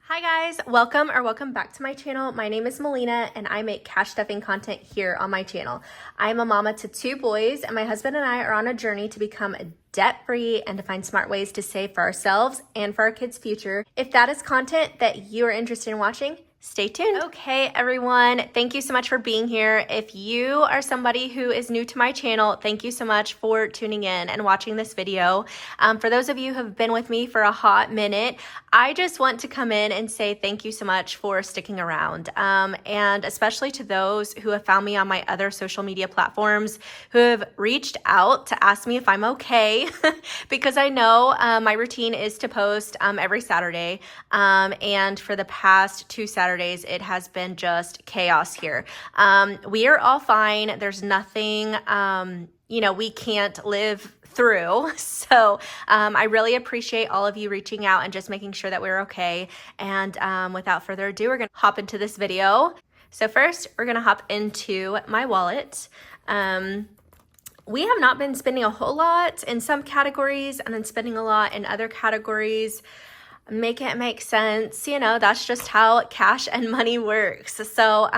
Hi guys, welcome back to my channel. My name is Melina and I make cash stuffing content here on my channel. I'm a mama to 2 boys and my husband and I are on a journey to become debt-free and to find smart ways to save for ourselves and for our kids' future. If that is content that you are interested in watching, stay tuned. Okay, everyone, thank you so much for being here. If you are somebody who is new to my channel, thank you so much for tuning in and watching this video. For those of you who have been with me for a hot minute, I just want to come in and say thank you so much for sticking around. And especially to those who have found me on my other social media platforms, who have reached out to ask me if I'm okay, because I know my routine is to post every Saturday. And for the past 2 Saturdays, it has been just chaos here. We are all fine. There's nothing, we can't live through. So I really appreciate all of you reaching out and just making sure that we're okay. And without further ado, we're gonna hop into this video. So first, we're gonna hop into my wallet. We have not been spending a whole lot in some categories and then spending a lot in other categories. Make it make sense. That's just how cash and money works. So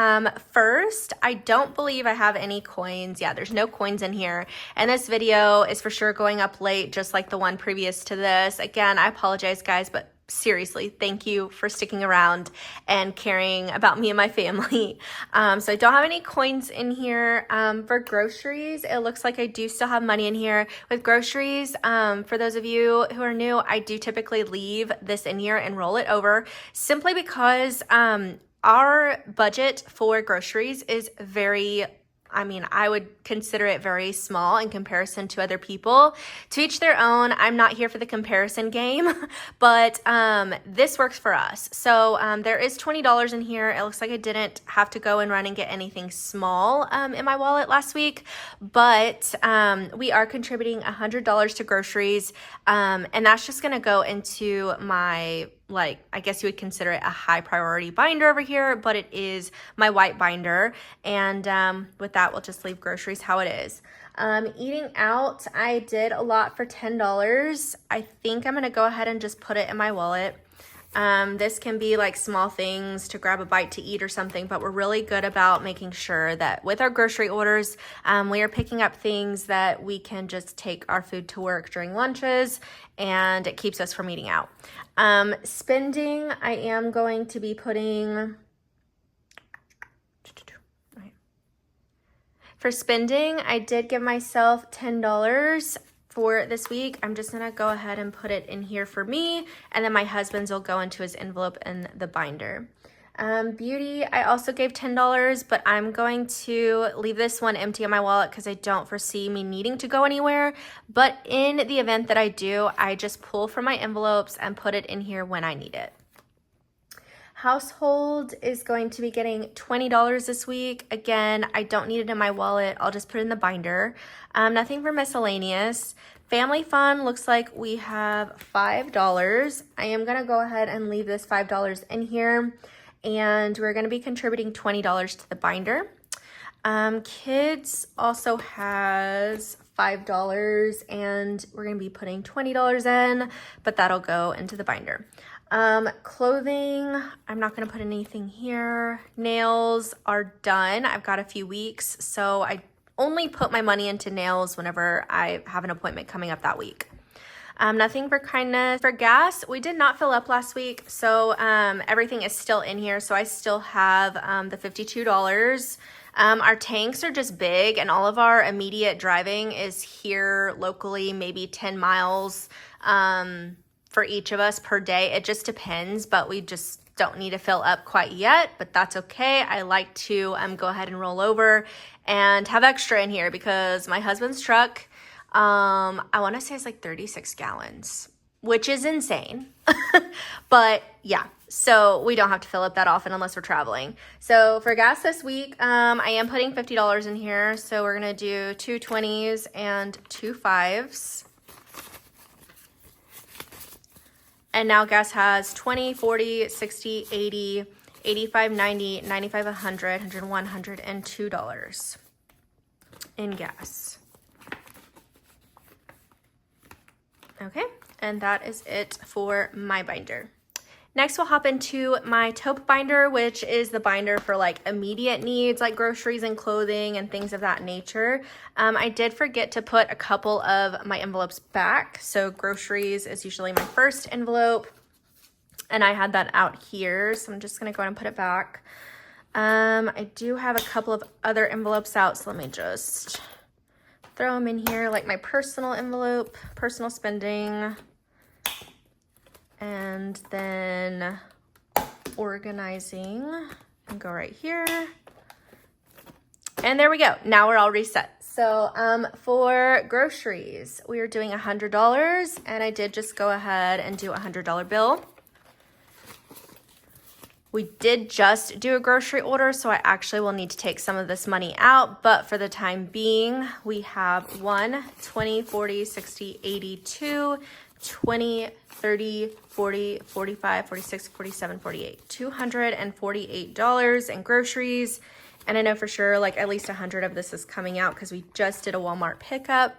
first, I don't believe I have any coins. Yeah, there's no coins in here. And this video is for sure going up late, just like the one previous to this. Again, I apologize, guys, but seriously, thank you for sticking around and caring about me and my family. So I don't have any coins in here. For groceries, it looks like I do still have money in here. With groceries, for those of you who are new, I do typically leave this in here and roll it over simply because our budget for groceries is I would consider it very small in comparison to other people. To each their own. I'm not here for the comparison game, but this works for us. So there is $20 in here. It looks like I didn't have to go and run and get anything small in my wallet last week, but we are contributing $100 to groceries, and that's just gonna go into my, I guess you would consider it a high priority binder over here, but it is my white binder. And with that, we'll just leave groceries how it is. Eating out, I did a lot for $10. I think I'm gonna go ahead and just put it in my wallet. This can be like small things to grab a bite to eat or something, but we're really good about making sure that with our grocery orders, we are picking up things that we can just take our food to work during lunches, and it keeps us from eating out. Spending, I am going to be putting, for spending, I did give myself $10 for this week. I'm just gonna go ahead and put it in here for me, and then my husband's will go into his envelope in the binder. Beauty, I also gave $10, but I'm going to leave this one empty in my wallet because I don't foresee me needing to go anywhere. But in the event that I do, I just pull from my envelopes and put it in here when I need it. Household is going to be getting $20 this week. Again, I don't need it in my wallet. I'll just put it in the binder. Nothing for miscellaneous. Family fun looks like we have $5. I am gonna go ahead and leave this $5 in here, and we're gonna be contributing $20 to the binder. Kids also has $5, and we're gonna be putting $20 in, but that'll go into the binder. Clothing, I'm not going to put anything here. Nails are done. I've got a few weeks, so I only put my money into nails whenever I have an appointment coming up that week. Nothing for kindness. For gas, we did not fill up last week, so everything is still in here. So I still have the $52. Our tanks are just big, and all of our immediate driving is here locally, maybe 10 miles for each of us per day. It just depends, but we just don't need to fill up quite yet, but that's okay. I like to go ahead and roll over and have extra in here because my husband's truck, I want to say it's like 36 gallons, which is insane. But yeah, so we don't have to fill up that often unless we're traveling. So for gas this week, I am putting $50 in here. So we're gonna do 2 20s and 2 5s. And now gas has 20, 40, 60, 80, 85, 90, 95, 100, 101, $102 in gas. Okay, and that is it for my binder. Next, we'll hop into my Taupe Binder, which is the binder for like immediate needs like groceries and clothing and things of that nature. I did forget to put a couple of my envelopes back. So groceries is usually my first envelope, and I had that out here. So I'm just gonna go ahead and put it back. I do have a couple of other envelopes out, so let me just throw them in here, like my personal envelope, personal spending, and then organizing, and go right here. And there we go. Now we're all reset. So for groceries, we are doing $100, and I did just go ahead and do a $100 bill. We did just do a grocery order, so I actually will need to take some of this money out, but for the time being, we have 1, 20, 40, 60, 82, 20, 30, 40, 45, 46, 47, 48, $248 in groceries. And I know for sure like at least 100 of this is coming out because we just did a Walmart pickup.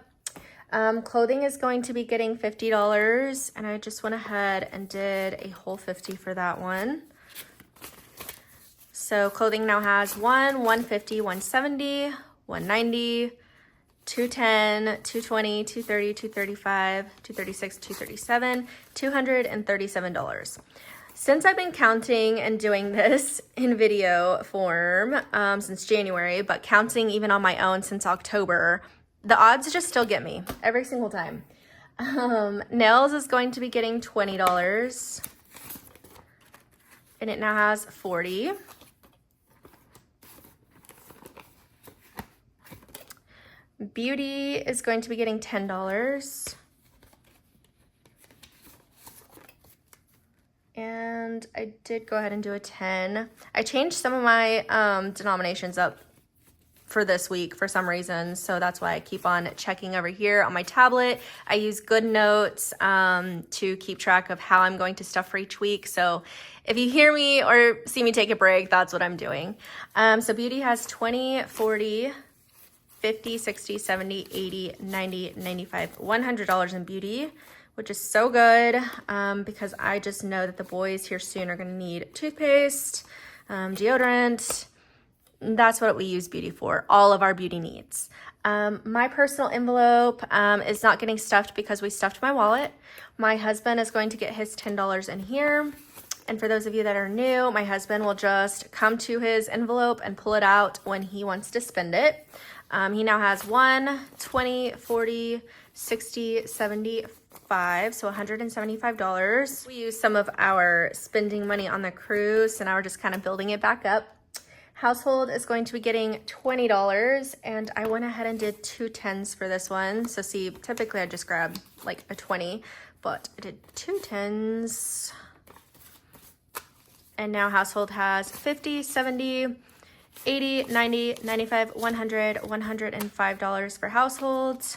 Clothing is going to be getting $50, and I just went ahead and did a whole 50 for that one. So clothing now has 150, 170, 190, 210, 220, 230, 235, 236, 237, $237. Since I've been counting and doing this in video form since January, but counting even on my own since October, the odds just still get me every single time. Nails is going to be getting $20, and it now has 40. Beauty is going to be getting $10. And I did go ahead and do a 10. I changed some of my denominations up for this week for some reason, so that's why I keep on checking over here on my tablet. I use GoodNotes to keep track of how I'm going to stuff for each week. So if you hear me or see me take a break, that's what I'm doing. So Beauty has 20, 40, 50, 60, 70, 80, 90, 95, $100 in Beauty, which is so good because I just know that the boys here soon are going to need toothpaste, deodorant. That's what we use Beauty for, all of our beauty needs. My personal envelope is not getting stuffed because we stuffed my wallet. My husband is going to get his $10 in here. And for those of you that are new, my husband will just come to his envelope and pull it out when he wants to spend it. He now has 1, 20, 40, 60, 75, so $175. We used some of our spending money on the cruise, so now we're just kind of building it back up. Household is going to be getting $20, and I went ahead and did 2 10s for this one. So see, typically I just grab like a 20, but I did 2 10s. And now household has 50, 70, 80, 90, 95, 100, $105 for households.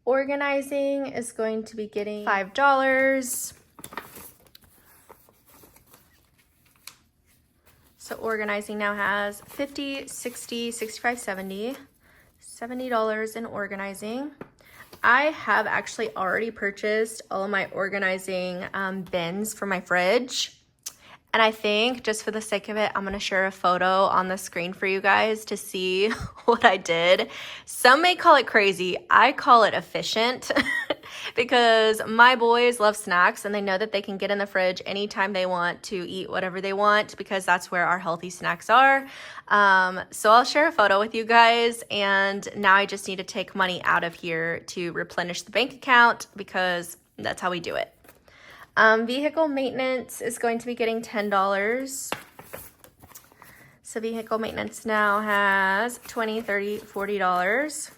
Organizing is going to be getting $5. So organizing now has 50, 60, 65, 70, $70 in organizing. I have actually already purchased all of my organizing bins for my fridge. And I think just for the sake of it, I'm going to share a photo on the screen for you guys to see what I did. Some may call it crazy. I call it efficient because my boys love snacks and they know that they can get in the fridge anytime they want to eat whatever they want because that's where our healthy snacks are. So I'll share a photo with you guys, and now I just need to take money out of here to replenish the bank account because that's how we do it. Vehicle maintenance is going to be getting $10. So vehicle maintenance now has $20, $30, $40.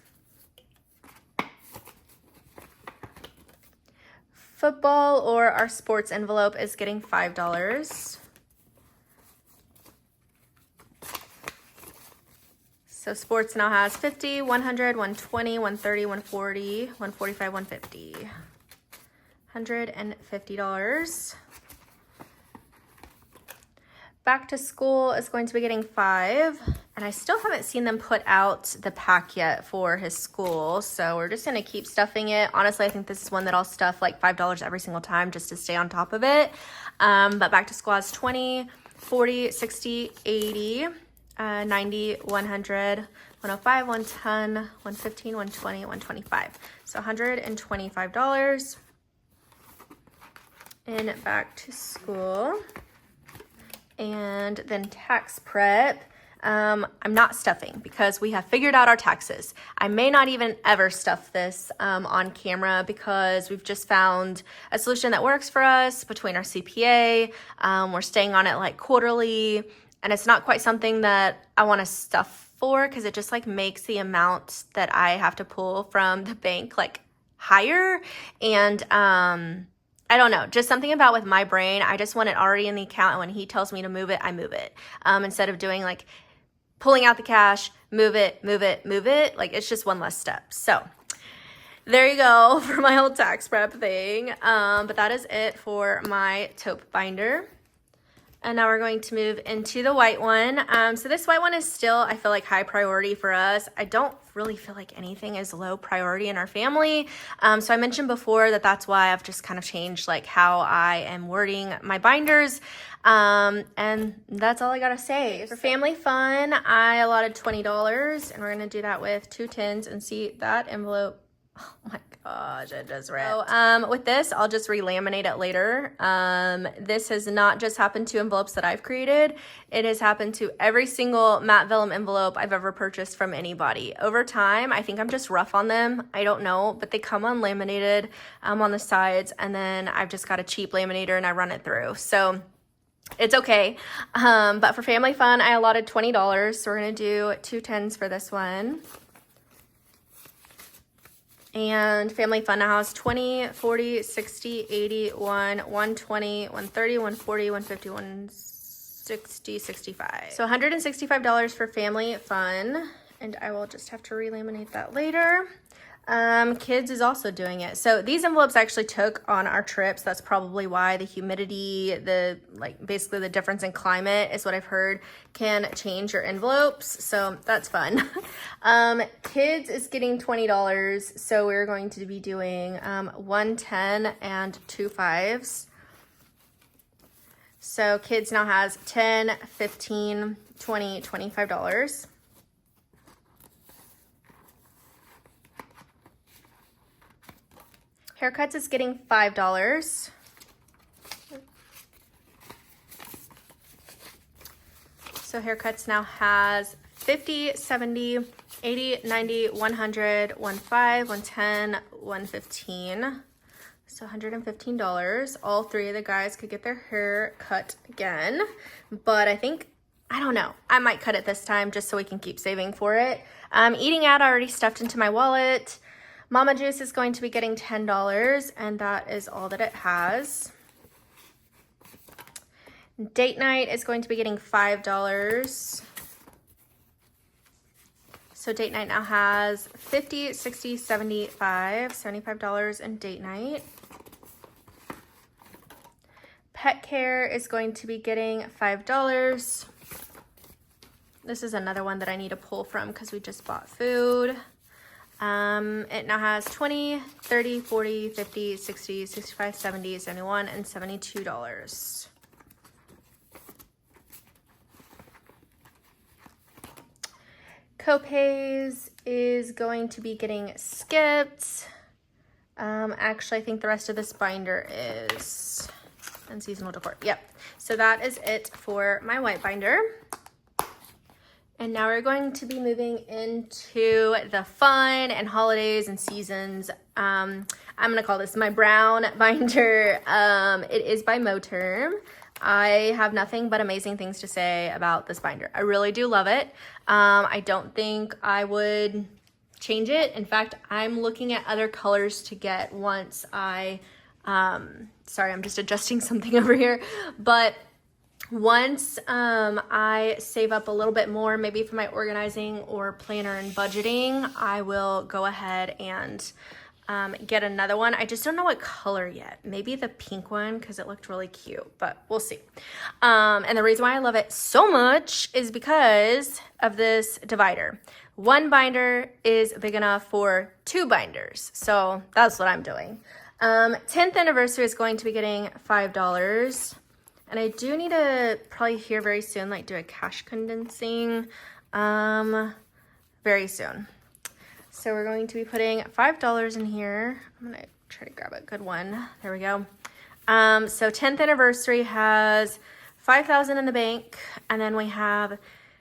Football or our sports envelope is getting $5. So sports now has 50, 100, 120, 130, 140, 145, 150. $150. Back to school is going to be getting $5, And I still haven't seen them put out the pack yet for his school. So we're just gonna keep stuffing it. Honestly, I think this is one that I'll stuff like $5 every single time just to stay on top of it. But back to school has 20, 40, 60, 80, 90, 100, 105, 110, 115, 120, 125. So $125 in back to school. And then tax prep. I'm not stuffing because we have figured out our taxes. I may not even ever stuff this on camera because we've just found a solution that works for us between our CPA. We're staying on it like quarterly, and it's not quite something that I want to stuff for because it just like makes the amount that I have to pull from the bank like higher. And I don't know, just something about with my brain, I just want it already in the account, and when he tells me to move it, I move it. Instead of doing like pulling out the cash, move it, move it, move it. Like it's just one less step. So there you go for my whole tax prep thing. But that is it for my taupe binder. And now we're going to move into the white one. So this white one is still, I feel like, high priority for us. I don't really feel like anything is low priority in our family. So I mentioned before that that's why I've just kind of changed like how I am wording my binders. And that's all I gotta say. For family fun, I allotted $20, and we're gonna do that with 2 tins and see that envelope. Oh my gosh, it just ripped. So, with this, I'll just relaminate it later. This has not just happened to envelopes that I've created. It has happened to every single matte vellum envelope I've ever purchased from anybody. Over time, I think I'm just rough on them. I don't know, but they come unlaminated on the sides, and then I've just got a cheap laminator and I run it through. So it's okay. But for family fun, I allotted $20. So we're gonna do 2 tens for this one. And family fun now has 20, 40, 60, 80, 120, 130, 140, 150, 160, 65. So $165 for family fun. And I will just have to relaminate that later. Kids is also doing it. So these envelopes I actually took on our trips. That's probably why the humidity, basically the difference in climate is what I've heard can change your envelopes. So that's fun. Kids is getting $20. So we're going to be doing 1 10 and 2 5s. So kids now has 10, 15, 20, $25. Haircuts is getting $5. So haircuts now has 50, 70, 80, 90, 100, 15, 110, 115. So $115. All 3 of the guys could get their hair cut again. But I don't know, I might cut it this time just so we can keep saving for it. Eating out, I already stuffed into my wallet. Mama Juice is going to be getting $10, and that is all that it has. Date night is going to be getting $5. So date night now has 50, 60, 75, $75 in date night. Pet care is going to be getting $5. This is another one that I need to pull from because we just bought food. It now has 20, 30, 40, 50, 60, 65, 70, 71, and $72. Copays is going to be getting skipped. Actually, I think the rest of this binder is and seasonal decor. Yep. So that is it for my white binder. And now we're going to be moving into the fun and holidays and seasons. I'm gonna call this my brown binder. It is by Moterm. I have nothing but amazing things to say about this binder. I really do love it. I don't think I would change it. In fact, I'm looking at other colors to get once I, sorry, I'm just adjusting something over here, but once I save up a little bit more, maybe for my organizing or planner and budgeting, I will go ahead and get another one. I just don't know what color yet. Maybe the pink one because it looked really cute, but we'll see. And the reason why I love it so much is because of this divider. One binder is big enough for 2 binders. So that's what I'm doing. 10th anniversary is going to be getting $5. And I do need to probably here very soon, like do a cash condensing very soon. So we're going to be putting $5 in here. I'm gonna try to grab a good one. There we go. So 10th anniversary has 5,000 in the bank, and then we have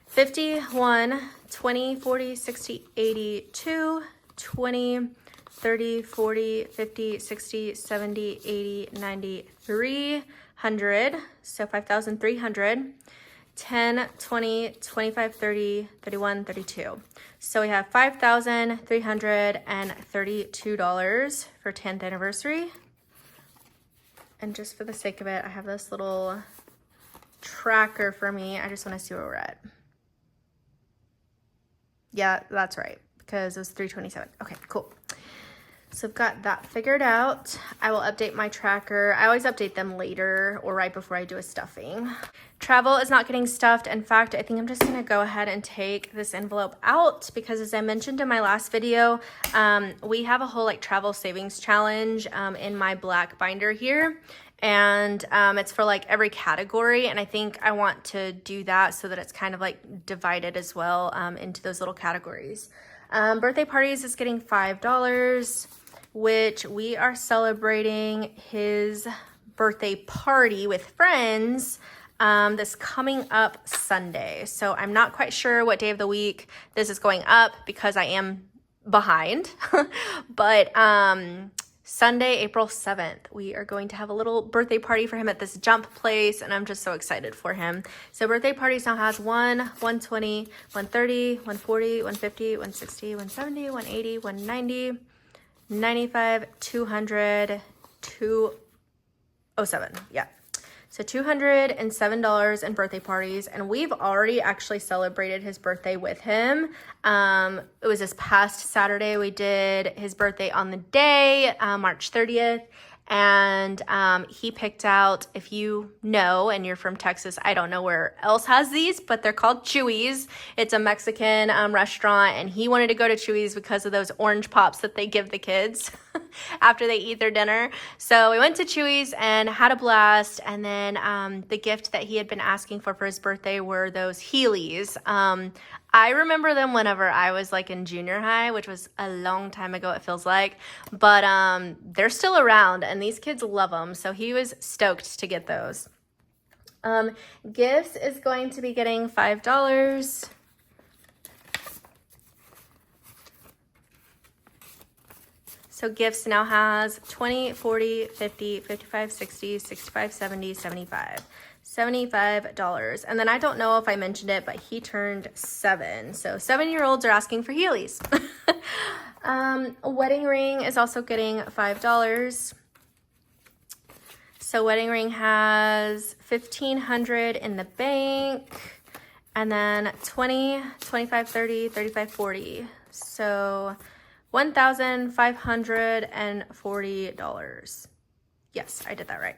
51, 20, 40, 60, 80, 2, 20, 30, 40, 50, 60, 70, 80, 90, 300. So 5,300. 10, 20, 25, 30, 31, 32. So we have $5,332 for 10th anniversary. And just for the sake of it, I have this little tracker for me. I just want to see where we're at. Yeah, that's right, because it was 327. Okay, cool. So I've got that figured out. I will update my tracker. I always update them later or right before I do a stuffing. Travel is not getting stuffed. In fact, I think I'm just gonna go ahead and take this envelope out because as I mentioned in my last video, we have a whole like travel savings challenge in my black binder here. And it's for like every category. And I think I want to do that so that it's kind of like divided as well into those little categories. Birthday parties is getting $5, which we are celebrating his birthday party with friends this coming up Sunday. So I'm not quite sure what day of the week this is going up because I am behind, but Sunday, April 7th, we are going to have a little birthday party for him at this jump place, and I'm just so excited for him. So birthday parties now has 1, 120, 130, 140, 150, 160, 170, 180, 190, 95, 200, 207. Yeah. So $207 in birthday parties, and we've already actually celebrated his birthday with him. It was this past Saturday. We did his birthday on the day, March 30th, and he picked out, if you know and you're from Texas, I don't know where else has these, but they're called Chuy's. It's a Mexican restaurant, and he wanted to go to Chuy's because of those orange pops that they give the kids after they eat their dinner. So we went to Chuy's and had a blast, and then the gift that he had been asking for his birthday were those Heelys. I remember them whenever I was like in junior high, which was a long time ago, it feels like, but they're still around and these kids love them. So he was stoked to get those. Gifts is going to be getting $5. So gifts now has 20, 40, 50, 55, 60, 65, 70, 75. $75. And then I don't know if I mentioned it, but he turned 7. So 7-year-olds are asking for Heelys. A wedding ring is also getting $5. So wedding ring has $1,500 in the bank, and then 20, 25, 30, 35, 40. So $1,540. Yes, I did that right.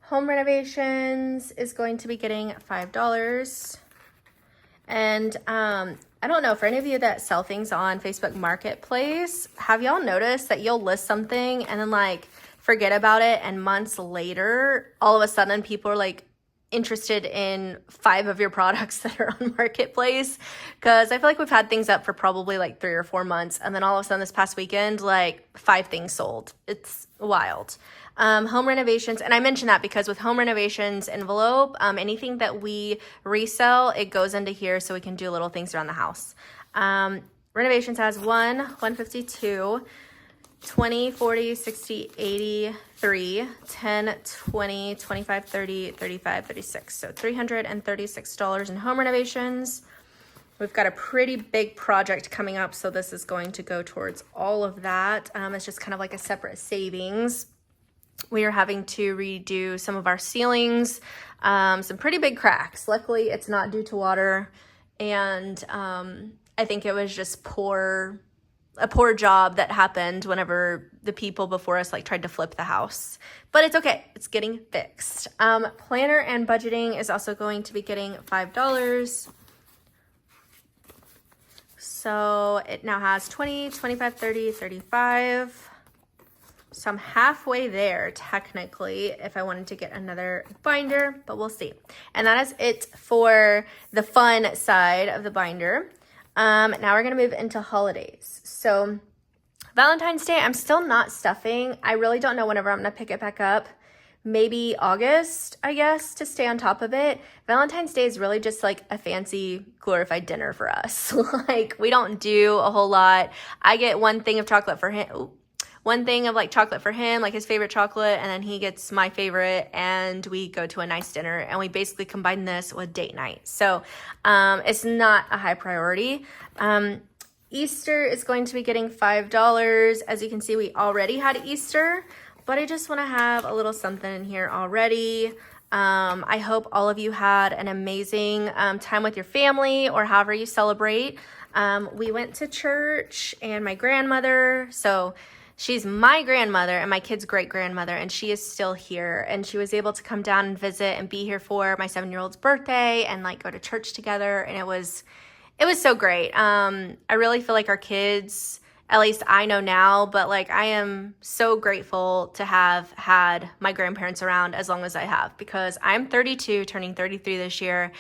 Home renovations is going to be getting $5. And I don't know, for any of you that sell things on Facebook Marketplace, have y'all noticed that you'll list something and then like forget about it, and months later, all of a sudden people are like interested in 5 of your products that are on Marketplace? Because I feel like we've had things up for probably like 3 or 4 months, and then all of a sudden this past weekend, like 5 things sold. It's wild. Home renovations, and I mention that because with home renovations envelope, anything that we resell, it goes into here so we can do little things around the house. Renovations has 1, 152, 20, 40, 60, 80, 3, 10, 20, 25, 30, 35, 36. So $336 in home renovations. We've got a pretty big project coming up, so this is going to go towards all of that. It's just kind of like a separate savings. We are having to redo some of our ceilings, some pretty big cracks. Luckily, it's not due to water. and I think it was just a poor job that happened whenever the people before us like tried to flip the house. But it's okay, it's getting fixed. Planner and budgeting is also going to be getting $5. So it now has 20, 25, 30, 35. So I'm halfway there technically if I wanted to get another binder, but we'll see. And that is it for the fun side of the binder. Now we're gonna move into holidays. So Valentine's Day, I'm still not stuffing. I really don't know whenever I'm gonna pick it back up. Maybe August, I guess, to stay on top of it. Valentine's Day is really just like a fancy glorified dinner for us. Like, we don't do a whole lot. I get one thing of chocolate for him. One thing of like chocolate for him, like his favorite chocolate, and then he gets my favorite, and we go to a nice dinner, and we basically combine this with date night. So it's not a high priority. Easter is going to be getting $5. As you can see, we already had Easter, but I just want to have a little something in here already. I hope all of you had an amazing time with your family or however you celebrate. We went to church, and my grandmother, so she's my grandmother and my kid's great-grandmother, and she is still here, and she was able to come down and visit and be here for my 7-year-old's birthday and like go to church together, and it was so great. I really feel like our kids, at least I know now, but like I am so grateful to have had my grandparents around as long as I have, because I'm 32, turning 33 this year.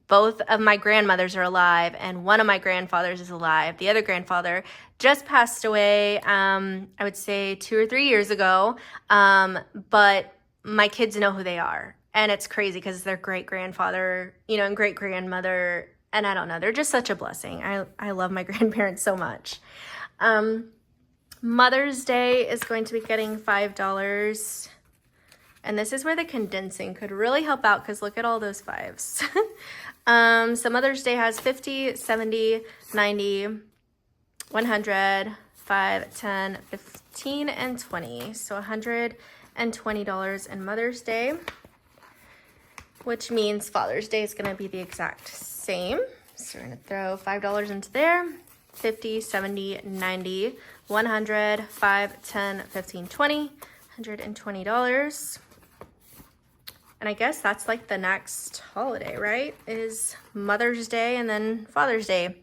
Both of my grandmothers are alive, and one of my grandfathers is alive. The other grandfather just passed away, I would say 2 or 3 years ago, but my kids know who they are, and it's crazy because it's their great-grandfather, you know, and great-grandmother, and I don't know, they're just such a blessing. I love my grandparents so much. Mother's Day is going to be getting $5. And this is where the condensing could really help out, because look at all those fives. So Mother's Day has 50, 70, 90, 100, 5, 10, 15, and 20. So $120 in Mother's Day, which means Father's Day is going to be the exact same. So we're going to throw $5 into there. 50, 70, 90, 100, 5, 10, 15, 20, $120. And I guess that's like the next holiday, right? Is Mother's Day and then Father's Day.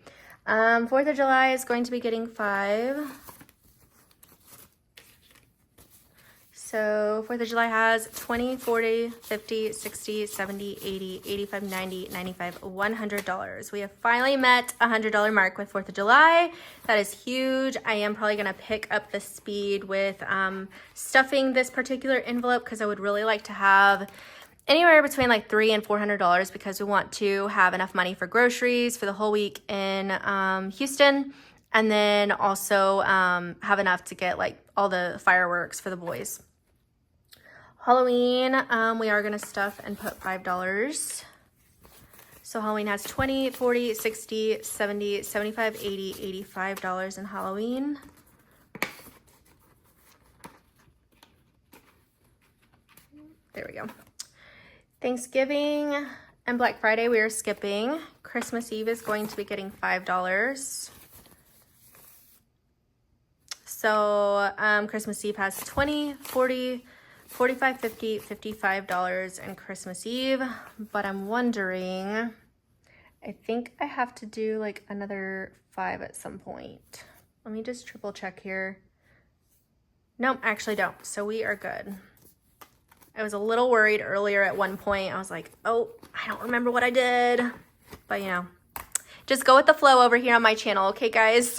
4th of July is going to be getting $5. So 4th of July has 20, 40, 50, 60, 70, 80, 85, 90, 95, $100. We have finally met $100 mark with 4th of July. That is huge. I am probably going to pick up the speed with stuffing this particular envelope, because I would really like to have anywhere between like $300 and $400, because we want to have enough money for groceries for the whole week in Houston, and then also have enough to get like all the fireworks for the boys. Halloween, we are going to stuff and put $5. So Halloween has 20, 40, 60, 70, 75, 80, $85 in Halloween. There we go. Thanksgiving and Black Friday we are skipping. Christmas Eve is going to be getting $5. So Christmas Eve has 20, 40, 45, 50, $55 in Christmas Eve. But I'm wondering, I think I have to do like another 5 at some point. Let me just triple check here. Nope, actually don't. So we are good. I was a little worried earlier at one point. I was like, oh, I don't remember what I did. But, you know, just go with the flow over here on my channel, okay, guys?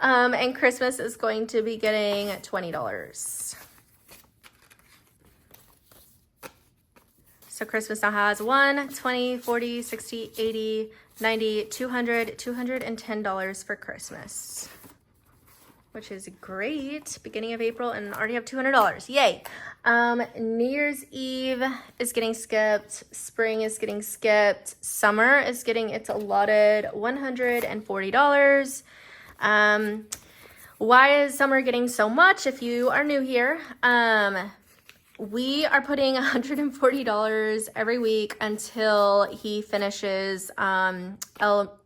And Christmas is going to be getting $20. So Christmas now has 1, 20, 40, 60, 80, 90, 200, $210 for Christmas, which is great. Beginning of April and already have $200. Yay. New Year's Eve is getting skipped. Spring is getting skipped. Summer is getting its allotted $140. Why is summer getting so much if you are new here? we are putting $140 every week until he finishes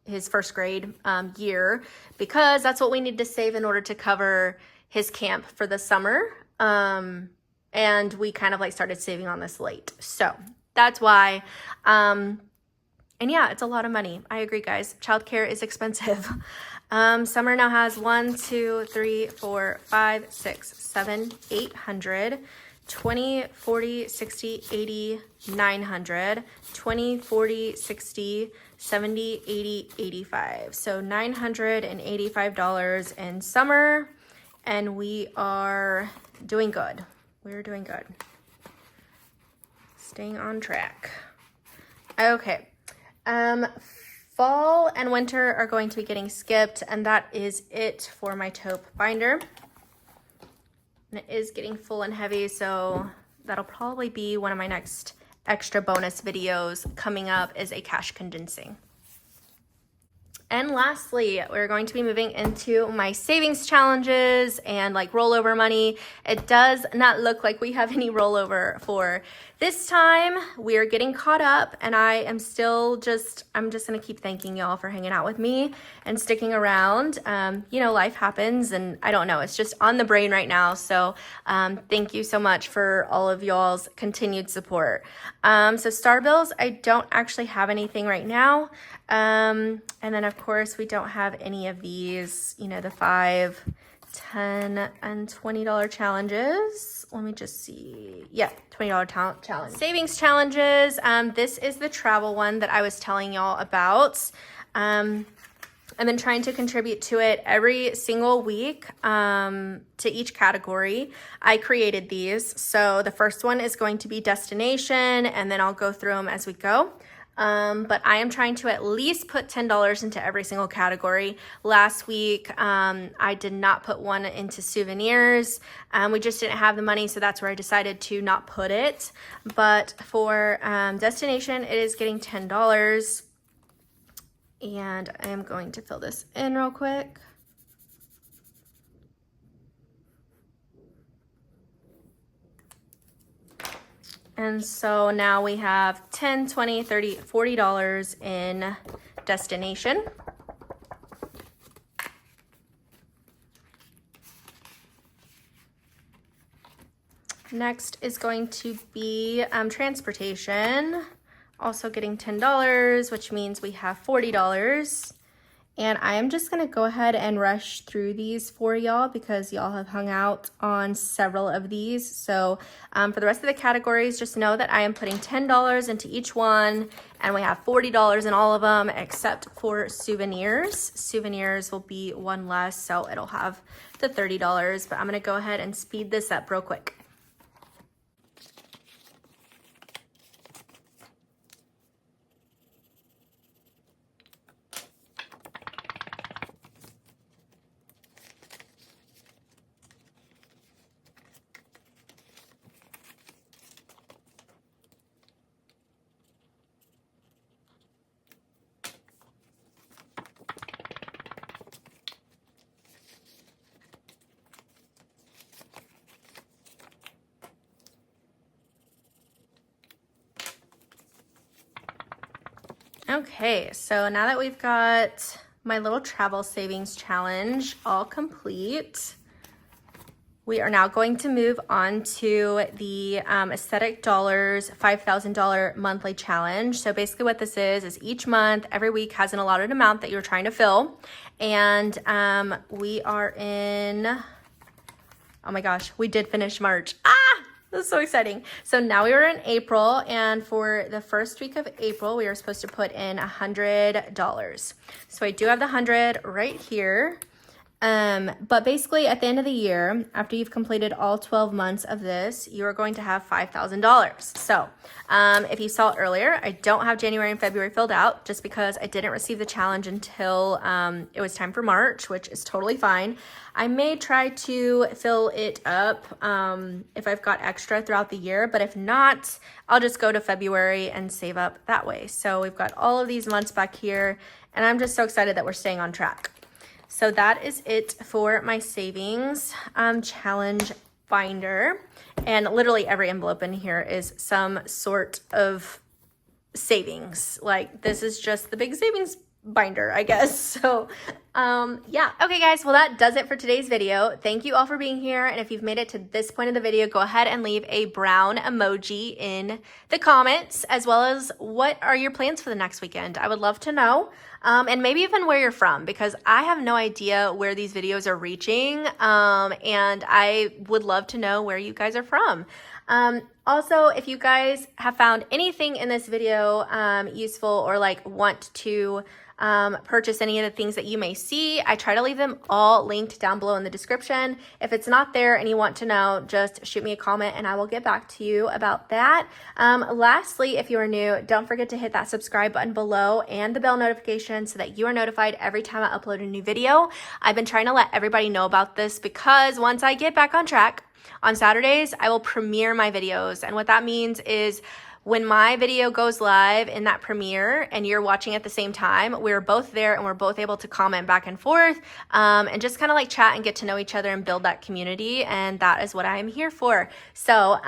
his first grade year, because that's what we need to save in order to cover his camp for the summer. And we kind of like started saving on this late. So that's why. And yeah, it's a lot of money. I agree, guys. Childcare is expensive. Summer now has 1, 2, 3, 4, 5, 6, 7, 800, 20, 40, 60, 80, 900, 20, 40, 60, 70, 80, 85. So $985 in summer, and we are doing good. We're doing good. Staying on track. Okay. Fall and winter are going to be getting skipped, and that is it for my taupe binder. And it is getting full and heavy, so that'll probably be one of my next extra bonus videos coming up, is a cash condensing. And lastly, we're going to be moving into my savings challenges and like rollover money. It does not look like we have any rollover for this time. We're getting caught up, and I'm just gonna keep thanking y'all for hanging out with me and sticking around. You know, life happens, and I don't know, it's just on the brain right now. So thank you so much for all of y'all's continued support. So star bills, I don't actually have anything right now. And then of course we don't have any of these, you know, the $5, $10, and $20 challenges. Let me just see. Yeah, $20 challenge. Savings challenges. This is the travel one that I was telling y'all about. I've been trying to contribute to it every single week to each category. I created these. So the first one is going to be destination, and then I'll go through them as we go. But I am trying to at least put $10 into every single category. Last week, I did not put one into souvenirs. We just didn't have the money, so that's where I decided to not put it. But for destination, it is getting $10. And I am going to fill this in real quick. And so now we have $10, $20, $30, $40 in destination. Next is going to be transportation, also getting $10, which means we have $40. And I am just gonna go ahead and rush through these for y'all because y'all have hung out on several of these. So for the rest of the categories, just know that I am putting $10 into each one, and we have $40 in all of them except for souvenirs. Souvenirs will be one less, so it'll have the $30, but I'm gonna go ahead and speed this up real quick. Okay, so now that we've got my little travel savings challenge all complete, we are now going to move on to the Aesthetic Dollars $5,000 monthly challenge. So basically what this is each month, every week has an allotted amount that you're trying to fill. And we are in, oh my gosh, we did finish March. This is so exciting. So now we are in April, and for the first week of April, we are supposed to put in $100. So I do have the 100 right here. But basically at the end of the year, after you've completed all 12 months of this, you are going to have $5,000. So if you saw earlier, I don't have January and February filled out just because I didn't receive the challenge until it was time for March, which is totally fine. I may try to fill it up if I've got extra throughout the year, but if not, I'll just go to February and save up that way. So we've got all of these months back here, and I'm just so excited that we're staying on track. So that is it for my savings challenge binder, and literally every envelope in here is some sort of savings. Like, this is just the big savings binder, I guess. So yeah. Okay guys, well that does it for today's video. Thank you all for being here, and if you've made it to this point of the video, go ahead and leave a brown emoji in the comments, as well as what are your plans for the next weekend. I would love to know, and maybe even where you're from, because I have no idea where these videos are reaching, and I would love to know where you guys are from. Also, if you guys have found anything in this video useful, or like want to purchase any of the things that you may see, I try to leave them all linked down below in the description. If it's not there and you want to know, just shoot me a comment and I will get back to you about that. Lastly, if you are new, don't forget to hit that subscribe button below and the bell notification so that you are notified every time I upload a new video. I've been trying to let everybody know about this because once I get back on track, on Saturdays, I will premiere my videos. And what that means is when my video goes live in that premiere and you're watching at the same time, we're both there and we're both able to comment back and forth, and just kind of like chat and get to know each other and build that community. And that is what I am here for. So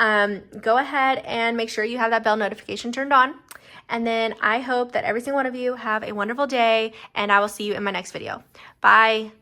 go ahead and make sure you have that bell notification turned on. And then I hope that every single one of you have a wonderful day, and I will see you in my next video. Bye.